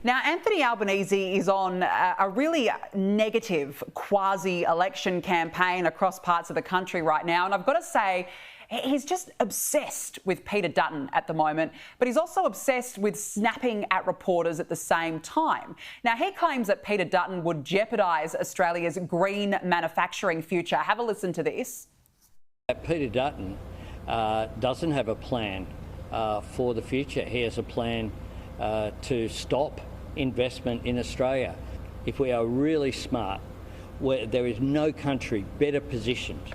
Now, Anthony Albanese is on a really negative quasi-election campaign across parts of the country right now. And I've got to say, he's just obsessed with Peter Dutton at the moment, but he's also obsessed with snapping at reporters at the same time. Now, he claims that Peter Dutton would jeopardise Australia's green manufacturing future. Have a listen to this. Peter Dutton doesn't have a plan for the future. He has a plan to stop investment in Australia. If we are really smart, there is no country better positioned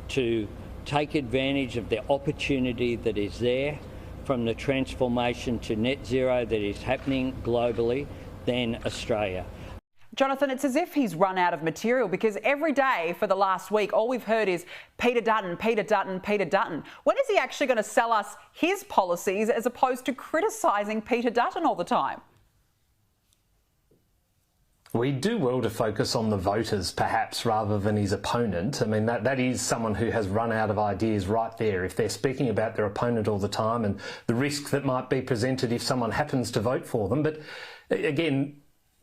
to take advantage of the opportunity that is there from the transformation to net zero that is happening globally than Australia. Jonathan, it's as if he's run out of material, because every day for the last week, all we've heard is Peter Dutton, Peter Dutton, Peter Dutton. When is he actually going to sell us his policies as opposed to criticising Peter Dutton all the time? We do well to focus on the voters, perhaps, rather than his opponent. I mean, that is someone who has run out of ideas right there. If they're speaking about their opponent all the time and the risk that might be presented if someone happens to vote for them. But again,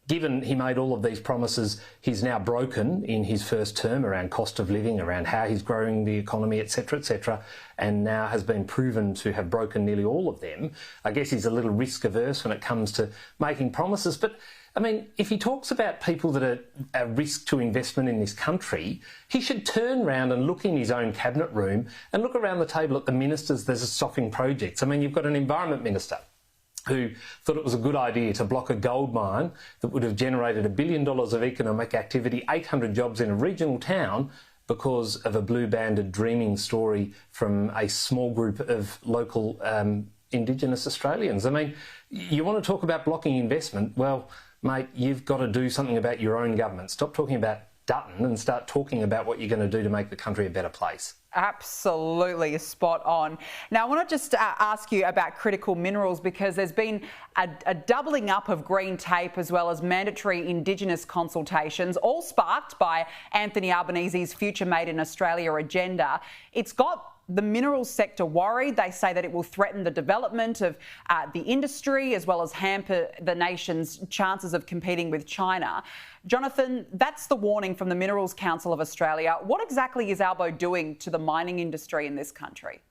given he made all of these promises he's now broken in his first term around cost of living, around how he's growing the economy, etc., and now has been proven to have broken nearly all of them, I guess he's a little risk averse when it comes to making promises. But I mean, if he talks about people that are a risk to investment in this country, he should turn around and look in his own cabinet room and look around the table at the ministers that are stopping projects. I mean, you've got an Environment Minister who thought it was a good idea to block a gold mine that would have generated $1 billion of economic activity, 800 jobs in a regional town, because of a blue-banded dreaming story from a small group of local Indigenous Australians. I mean, you want to talk about blocking investment? Well, mate, you've got to do something about your own government. Stop talking about Dutton and start talking about what you're going to do to make the country a better place. Absolutely spot on. Now, I want to just ask you about critical minerals, because there's been a doubling up of green tape as well as mandatory Indigenous consultations, all sparked by Anthony Albanese's Future Made in Australia agenda. It's got the minerals sector worried. They say that it will threaten the development of the industry as well as hamper the nation's chances of competing with China. Jonathan, that's the warning from the Minerals Council of Australia. What exactly is Albo doing to the mining industry in this country?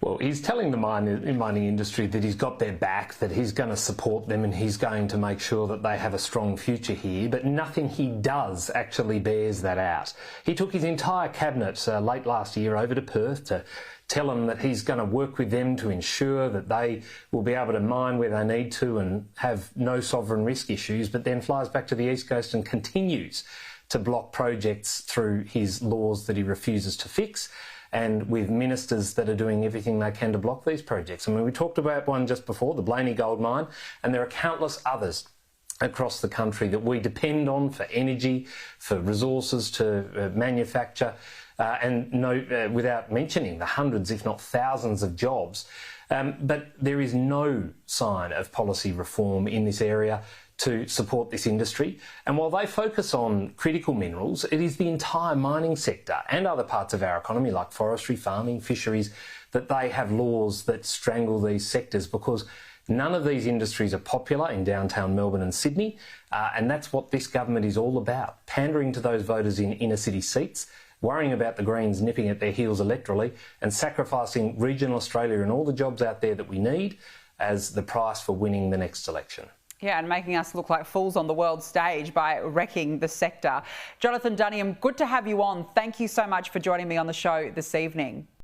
Well, he's telling the mining industry that he's got their back, that he's going to support them and he's going to make sure that they have a strong future here, but nothing he does actually bears that out. He took his entire cabinet late last year over to Perth to tell them that he's going to work with them to ensure that they will be able to mine where they need to and have no sovereign risk issues, but then flies back to the East Coast and continues to block projects through his laws that he refuses to fix, and with ministers that are doing everything they can to block these projects. I mean, we talked about one just before, the Blaney Gold Mine, and there are countless others across the country that we depend on for energy, for resources to manufacture, without mentioning the hundreds, if not thousands of jobs. But there is no sign of policy reform in this area to support this industry. And while they focus on critical minerals, it is the entire mining sector and other parts of our economy like forestry, farming, fisheries, that they have laws that strangle these sectors, because none of these industries are popular in downtown Melbourne and Sydney. And that's what this government is all about, pandering to those voters in inner city seats, worrying about the Greens nipping at their heels electorally and sacrificing regional Australia and all the jobs out there that we need as the price for winning the next election. Yeah, and making us look like fools on the world stage by wrecking the sector. Jonathon Duniam, good to have you on. Thank you so much for joining me on the show this evening.